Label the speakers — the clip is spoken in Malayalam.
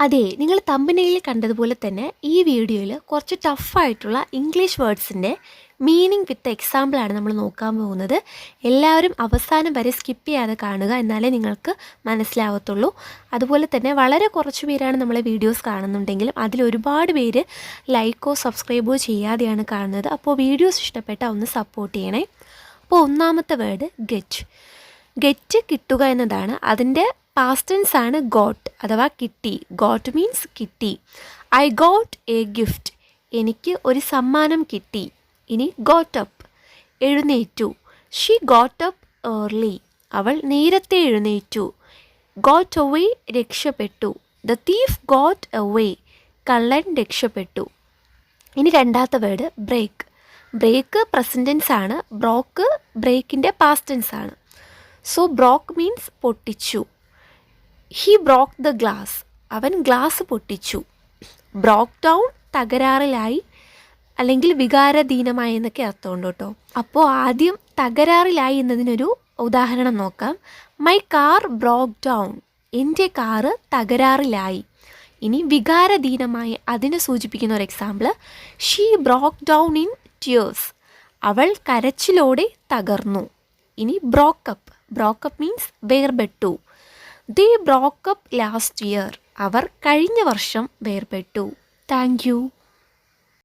Speaker 1: അതെ, നിങ്ങൾ തമ്പനെയിൽ കണ്ടതുപോലെ തന്നെ ഈ വീഡിയോയിൽ കുറച്ച് ടഫായിട്ടുള്ള ഇംഗ്ലീഷ് വേർഡ്സിൻ്റെ മീനിങ് വിത്ത് എക്സാമ്പിളാണ് നമ്മൾ നോക്കാൻ പോകുന്നത്. എല്ലാവരും അവസാനം വരെ സ്കിപ്പ് ചെയ്യാതെ കാണുക, എന്നാലേ നിങ്ങൾക്ക് മനസ്സിലാവത്തുള്ളൂ. അതുപോലെ തന്നെ വളരെ കുറച്ച് പേരാണ് നമ്മളെ വീഡിയോസ് കാണുന്നുണ്ടെങ്കിലും അതിലൊരുപാട് പേര് ലൈക്കോ സബ്സ്ക്രൈബോ ചെയ്യാതെയാണ് കാണുന്നത്. അപ്പോൾ വീഡിയോസ് ഇഷ്ടപ്പെട്ടാൽ ഒന്ന് സപ്പോർട്ട് ചെയ്യണേ. അപ്പോൾ ഒന്നാമത്തെ വേർഡ് ഗെറ്റ്. ഗെറ്റ് കിട്ടുക എന്നതാണ്. അതിൻ്റെ പാസ്റ്റ് ടെൻസ് ആണ് ഗോട്ട് അഥവാ കിട്ടി. ഗോട്ട് മീൻസ് കിട്ടി. ഐ ഗോട്ട് എ ഗിഫ്റ്റ്, എനിക്ക് ഒരു സമ്മാനം കിട്ടി. ഇനി ഗോട്ട് അപ്പ്, എഴുന്നേറ്റു. ഷീ ഗോട്ട് അപ്പ് ഏർലി, അവൾ നേരത്തെ എഴുന്നേറ്റു. ഗോട്ട് അവേ, രക്ഷപ്പെട്ടു. ദ തീഫ് ഗോട്ട് അവേ, കള്ളൻ രക്ഷപ്പെട്ടു. ഇനി രണ്ടാമത്തെ word break. Break present tense ആണ്. ബ്രോക്ക് ബ്രേക്കിൻ്റെ പാസ്റ്റ് ടെൻസ് ആണ്. സോ ബ്രോക്ക് മീൻസ് പൊട്ടിച്ചു. ഹി ബ്രോക്ക് ദ ഗ്ലാസ്, അവൻ ഗ്ലാസ് പൊട്ടിച്ചു. ബ്രോക്ക് ഡൗൺ തകരാറിലായി അല്ലെങ്കിൽ വികാരാധീനമായി എന്നൊക്കെ അർത്ഥമുണ്ട് കേട്ടോ. അപ്പോൾ ആദ്യം തകരാറിലായി എന്നതിനൊരു ഉദാഹരണം നോക്കാം. മൈ കാർ ബ്രോക്ക് ഡൗൺ, എൻ്റെ കാറ് തകരാറിലായി. ഇനി വികാരാധീനമായി അതിനെ സൂചിപ്പിക്കുന്ന ഒരു example, she broke down in tears, അവൾ കരച്ചിലോടെ തകർന്നു. ഇനി ബ്രോക്കപ്പ്. ബ്രോക്കപ്പ് മീൻസ് വേർപെട്ടു. ദേ ബ്രോക്കപ്പ് ലാസ്റ്റ് ഇയർ, അവർ കഴിഞ്ഞ വർഷം വേർപെട്ടു. Thank you.